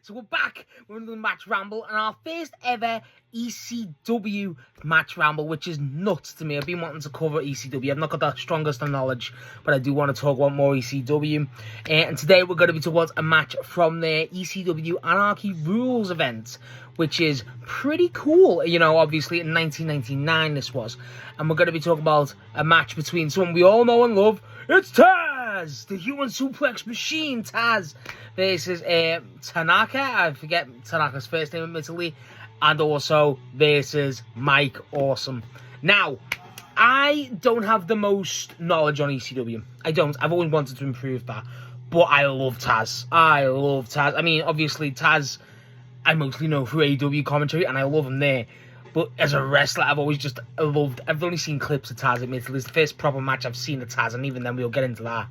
So we're back with another match ramble, and our first ever ECW match ramble, which is nuts to me. I've been wanting to cover ECW. I've not got the strongest of knowledge, but I do want to talk about more ECW. And today we're going to be talking about a match from the ECW Anarchy Rulz event, which is pretty cool. You know, obviously in 1999 this was. And we're going to be talking about a match between someone we all know and love. It's Taz, the human suplex machine, Taz, versus Tanaka. I forget Tanaka's first name admittedly. And also versus Mike Awesome. Now, I don't have the most knowledge on ECW. I don't. I've always wanted to improve that. But I love Taz. I love Taz. I mean, obviously, Taz, I mostly know through AEW commentary, and I love him there. But as a wrestler, I've always just loved... I've only seen clips of Taz, admittedly. It's the first proper match I've seen of Taz, and even then we'll get into that.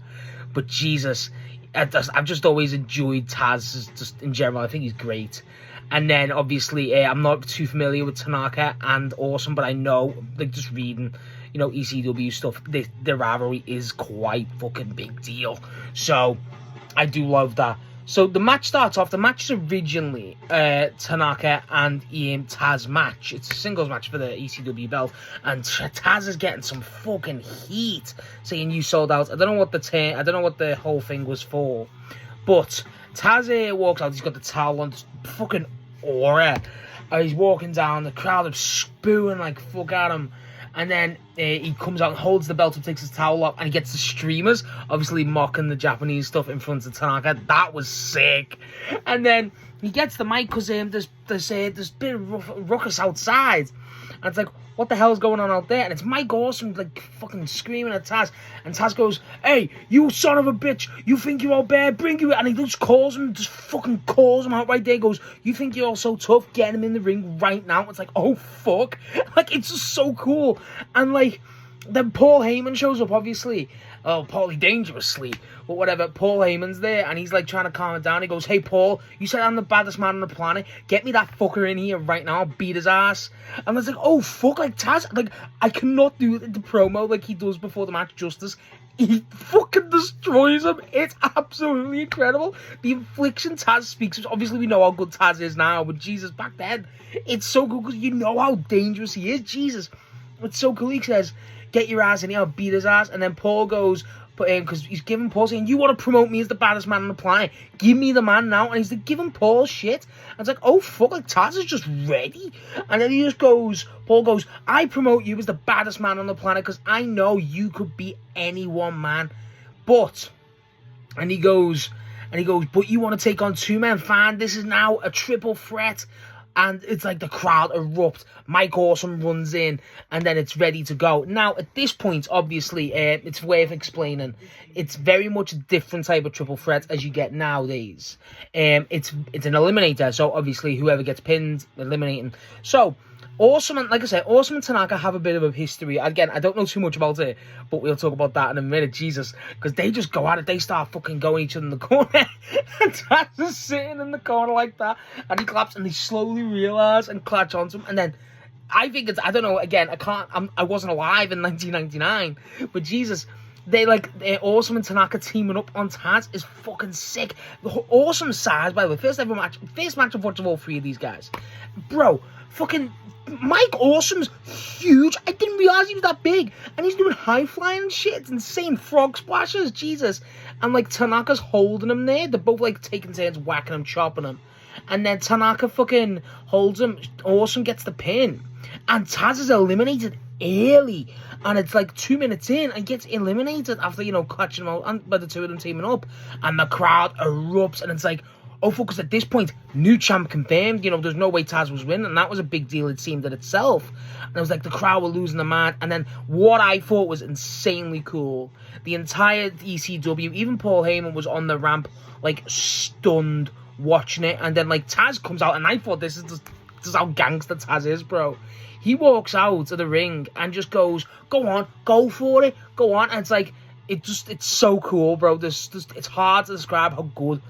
But Jesus, I've just always enjoyed Taz just in general. I think he's great. And then, obviously, I'm not too familiar with Tanaka and Awesome, but I know, like, just reading, you know, ECW stuff, the rivalry is quite fucking big deal. So, I do love that. So, the match starts off. The match is originally Tanaka and Taz match. It's a singles match for the ECW belt. And Taz is getting some fucking heat, saying you sold out. I don't know what the whole thing was for. But Taz walks out. He's got the towel on, fucking aura. He's walking down. The crowd are spewing like fuck at him. And then he comes out and holds the belt up, takes his towel off, and he gets the streamers, obviously mocking the Japanese stuff in front of Tanaka. That was sick. And then he gets the mic because there's a bit of ruckus outside. And it's like, what the hell's going on out there? And it's Mike Awesome, like, fucking screaming at Taz. And Taz goes, hey, you son of a bitch, you think you're all bad, bring you... And he just fucking calls him out right there, goes, you think you're all so tough, get him in the ring right now. It's like, oh, fuck. Like, it's just so cool. And, like, then Paul Heyman shows up, obviously. Oh, Paulie dangerously. But whatever, Paul Heyman's there, and he's, like, trying to calm it down. He goes, hey, Paul, you said I'm the baddest man on the planet. Get me that fucker in here right now. I'll beat his ass. And I was like, oh, fuck, like, Taz, like, I cannot do the promo like he does before the match justice. He fucking destroys him. It's absolutely incredible. The infliction Taz speaks, obviously we know how good Taz is now, but Jesus, back then, it's so good because you know how dangerous he is. Jesus, it's so cool. He says, get your ass in here, I'll beat his ass. And then Paul goes, because he's giving Paul saying, you want to promote me as the baddest man on the planet, give me the man now. And he's like giving Paul shit. And it's like, oh fuck, like Taz is just ready. And then he just goes, Paul goes, I promote you as the baddest man on the planet because I know you could beat anyone, man. But, and he goes, but you want to take on two men, fine, this is now a triple threat. And it's like the crowd erupt. Mike Awesome runs in, and then it's ready to go. Now, at this point, obviously, it's worth explaining. It's very much a different type of triple threat as you get nowadays. It's an eliminator, so obviously whoever gets pinned, eliminating. So, Awesome, and like I said, Awesome and Tanaka have a bit of a history. Again, I don't know too much about it, but we'll talk about that in a minute, Jesus. Because they just go at it, they start fucking going each other in the corner. And Taz is sitting in the corner like that, and he claps, and they slowly realize and clutch onto him. And then, I think it's, I don't know, again, I wasn't alive in 1999, but Jesus, they're Awesome and Tanaka teaming up on Taz is fucking sick. The Awesome size, by the way, first match I've watched of all three of these guys. Bro, fucking Mike Awesome's huge. I didn't realize he was that big. And he's doing high flying and shit. It's insane. Frog splashes. Jesus. And like Tanaka's holding him there. They're both like taking turns whacking him, chopping him. And then Tanaka fucking holds him. Awesome gets the pin. And Taz is eliminated early. And it's like 2 minutes in and gets eliminated after, you know, clutching him out by the two of them teaming up. And the crowd erupts. And it's like, oh, focus at this point, new champ confirmed. You know, there's no way Taz was winning, and that was a big deal, it seemed, in itself. And it was like the crowd were losing their mind. And then what I thought was insanely cool, the entire ECW, even Paul Heyman was on the ramp, like, stunned, watching it. And then, like, Taz comes out, and I thought this is how gangster Taz is, bro. He walks out of the ring and just goes, go on, go for it, go on. And it's like, it's so cool, bro. It's hard to describe how good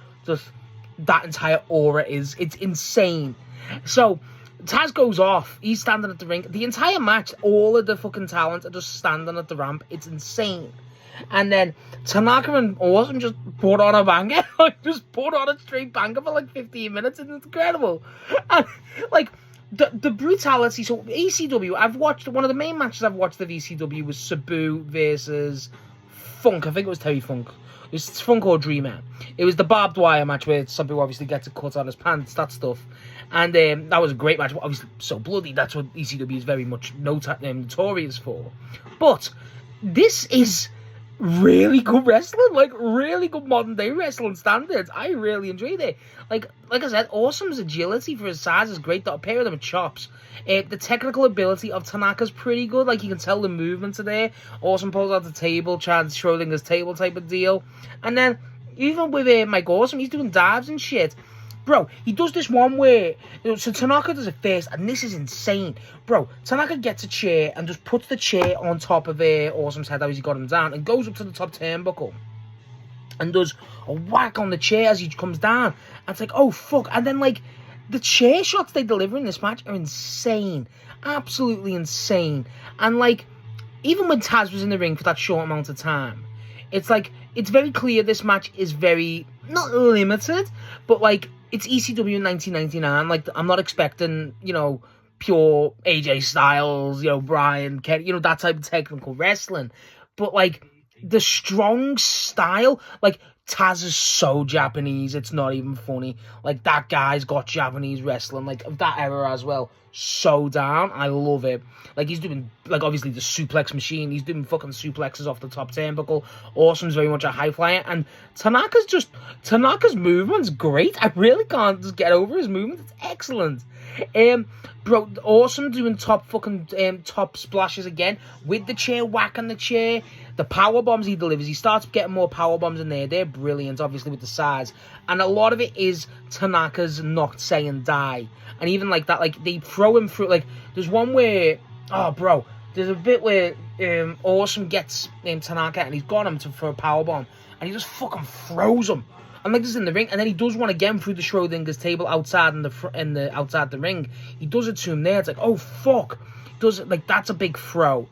that entire aura is. It's insane. So Taz goes off. He's standing at the ring. The entire match, all of the fucking talent are just standing at the ramp. It's insane. And then Tanaka and Awesome just put on a banger. Like, just put on a straight banger for like 15 minutes, and it's incredible. And like, the brutality. So ECW, I've watched, one of the main matches I've watched of ECW was Sabu versus Funk. I think it was Terry Funk. It was Funk or Dreamer. It was the barbed wire match where Sabu obviously gets a cut on his pants, that stuff. And that was a great match. Obviously, so bloody. That's what ECW is very much notorious for. But this is really good wrestling. Like, really good modern day wrestling standards. I really enjoyed it. Like I said, Awesome's agility for his size is great. A pair of them with chops. The technical ability of Tanaka's pretty good. Like, you can tell the movements are there. Awesome pulls out the table, Chad Schrodinger's table type of deal. And then, even with Mike Awesome, he's doing dives and shit. Bro, he does this one where, so Tanaka does it first, and this is insane. Bro, Tanaka gets a chair and just puts the chair on top of Awesome's head as he got him down, and goes up to the top turnbuckle and does a whack on the chair as he comes down. And it's like, oh fuck. And then, like, the chair shots they deliver in this match are insane. Absolutely insane. And, like, even when Taz was in the ring for that short amount of time, it's like, it's very clear this match is very, not limited, but, like, it's ECW in 1999. Like, I'm not expecting, you know, pure AJ Styles, you know, Bryan, Kenny, you know, that type of technical wrestling. But, like, the strong style, like, Taz is so Japanese, it's not even funny. Like, that guy's got Japanese wrestling, like, of that era as well. So down. I love it. Like, he's doing, like, obviously the suplex machine. He's doing fucking suplexes off the top turnbuckle. Awesome's very much a high flyer. And Tanaka's movement's great. I really can't just get over his movement. It's excellent. Bro, Awesome doing top splashes again with the chair, whacking the chair. The power bombs he delivers, he starts getting more power bombs in there. They're brilliant, obviously, with the size. And a lot of it is Tanaka's not saying die. And even like that, like, they throw him through, like, there's one where, oh, bro, there's a bit where Awesome gets Tanaka and he's got him for a power bomb. And he just fucking throws him. And like this in the ring, and then he does one again through the Schrodinger's table outside outside the ring. He does it to him there. It's like, oh fuck, does it, like, that's a big throw.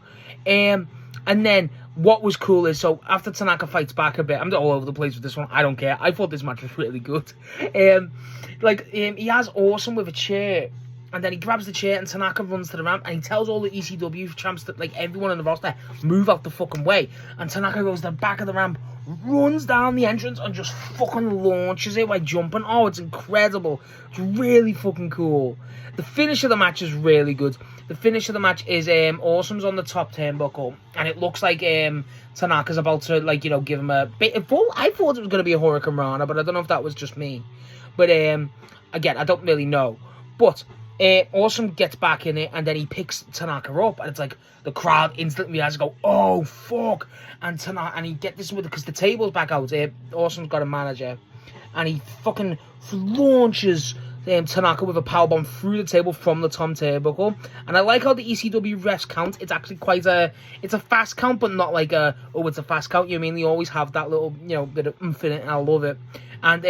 And then what was cool is, so after Tanaka fights back a bit, I'm all over the place with this one. I don't care. I thought this match was really good. He has Awesome with a chair, and then he grabs the chair, and Tanaka runs to the ramp, and he tells all the ECW champs that, like, everyone in the roster, move out the fucking way. And Tanaka goes to the back of the ramp, runs down the entrance, and just fucking launches it by jumping. Oh, it's incredible. It's really fucking cool. The finish of the match is really good. The finish of the match is Awesome's on the top turnbuckle, and it looks like Tanaka's about to, like, you know, give him a bit. I thought it was going to be a Hurricane Rana, but I don't know if that was just me. But again, I don't really know. But Awesome gets back in it, and then he picks Tanaka up, and it's like the crowd instantly has to go, oh fuck, and Tanaka, and he get this with it because the table's back out. Awesome's got a manager, and he fucking launches Tanaka with a powerbomb through the table from the top turnbuckle. And I like how the ECW refs count. It's actually it's a fast count, but not like it's a fast count. You know what I mean? They always have that little, you know, bit of infinite, and I love it. And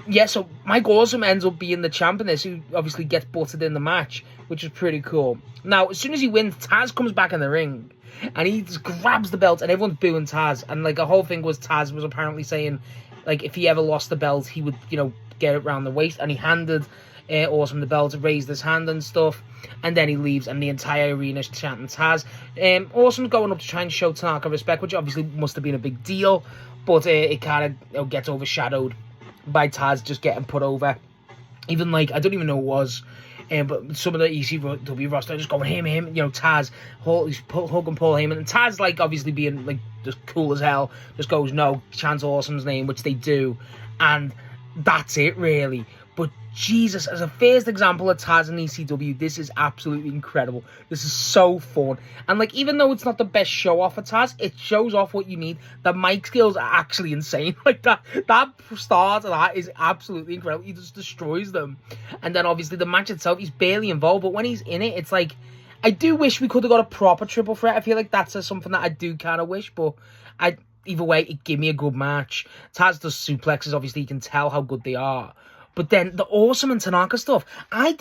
yeah, so Mike Awesome ends up being the champ in this, who obviously gets butted in the match, which is pretty cool. Now, as soon as he wins, Taz comes back in the ring, and he just grabs the belt, and everyone's booing Taz. And like, the whole thing was, Taz was apparently saying, like, if he ever lost the belt, he would, you know, get it around the waist. And he handed Awesome the belt, raised his hand and stuff, and then he leaves, and the entire arena's chanting Taz. Awesome's going up to try and show Tanaka respect, which obviously must have been a big deal, but it kind of gets overshadowed by Taz just getting put over. Even, like, I don't even know who it was, but some of the ECW roster just going, him, you know, Taz, Hogan Paul Heyman, and Taz, like, obviously being, like, just cool as hell, just goes, no, chants Awesome's name, which they do, and that's it, really. But Jesus, as a first example of Taz and ECW, this is absolutely incredible. This is so fun. And, like, even though it's not the best show off of Taz, it shows off what you need. The mic skills are actually insane. Like, that start of that is absolutely incredible. He just destroys them. And then, obviously, the match itself, he's barely involved, but when he's in it, it's like, I do wish we could have got a proper triple threat. I feel like that's something that I do kind of wish, but either way, it gave me a good match. Taz does suplexes, obviously, you can tell how good they are. But then the Awesome and Tanaka stuff, I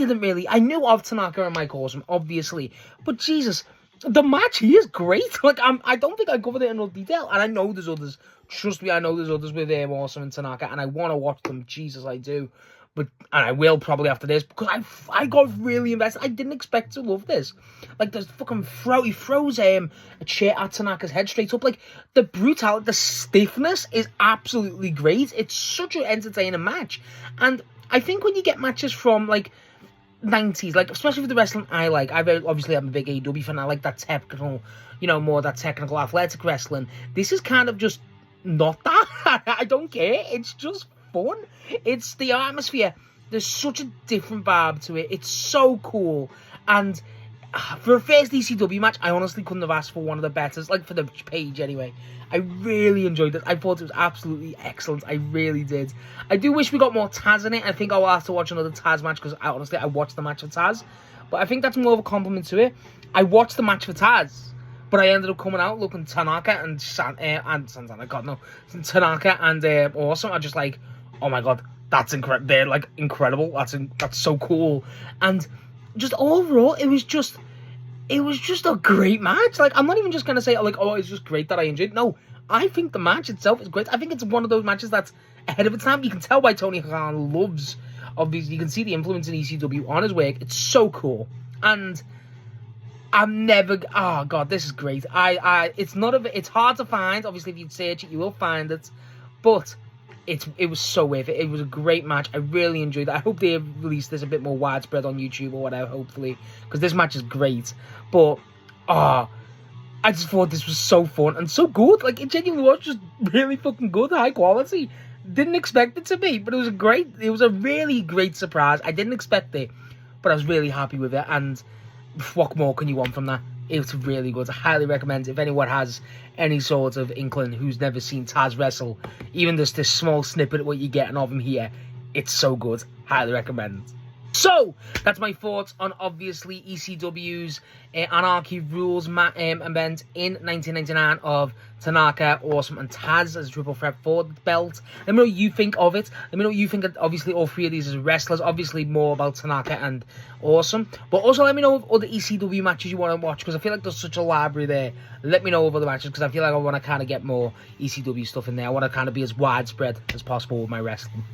knew of Tanaka and Mike Awesome, obviously. But Jesus, The match here is great. Like, I don't think I covered it in enough detail, and I know there's others. Trust me, I know there's others with Awesome and Tanaka, and I want to watch them. Jesus, I do. And I will probably after this, because I got really invested. I didn't expect to love this. Like, there's fucking he throws a chair at Tanaka's head straight up. Like, the brutality, the stiffness is absolutely great. It's such an entertaining match. And I think when you get matches from, like, 90s, like, especially for the wrestling I like, obviously I'm a big AEW fan. I like that technical, more that technical athletic wrestling. This is kind of just not that. I don't care. It's just fun. It's the atmosphere. There's such a different vibe to it. It's so cool. And for a first ECW match, I honestly couldn't have asked for one of the better, like for the page anyway. I really enjoyed it. I thought it was absolutely excellent. I really did. I do wish we got more Taz in it. I think I will have to watch another Taz match, because honestly, I watched the match for Taz. But I think that's more of a compliment to it. I watched the match for Taz, but I ended up coming out looking Tanaka and Santana, God no, Tanaka and Awesome. I'm just like, oh my god, that's incredible. They're like incredible. That's so cool. And just overall, it was just a great match. Like, I'm not even just gonna say like, oh, it's just great that I enjoyed it. No, I think the match itself is great. I think it's one of those matches that's ahead of its time. You can tell why Tony Khan loves. Obviously, you can see the influence in ECW on his work. It's so cool. And oh god, this is great. It's hard to find. Obviously, if you search it, you will find it. But it was so worth it. It was a great match. I really enjoyed it. I hope they release this a bit more widespread on YouTube or whatever, hopefully, because this match is great. But I just thought this was so fun and so good. Like, it genuinely was just really fucking good, high quality. Didn't expect it to be, but it was a really great surprise. I didn't expect it, but I was really happy with it. And what more can you want from that? It's really good. I highly recommend it. If anyone has any sort of inkling who's never seen Taz wrestle, even just this small snippet of what you're getting of him here, it's so good. Highly recommend. So, that's my thoughts on, obviously, ECW's Anarchy Rulz event in 1999 of Tanaka, Awesome, and Taz as a triple threat for the belt. Let me know what you think of it. Let me know what you think of, obviously, all three of these as wrestlers. Obviously, more about Tanaka and Awesome. But also, let me know of other ECW matches you want to watch, because I feel like there's such a library there. Let me know of other matches, because I feel like I want to kind of get more ECW stuff in there. I want to kind of be as widespread as possible with my wrestling.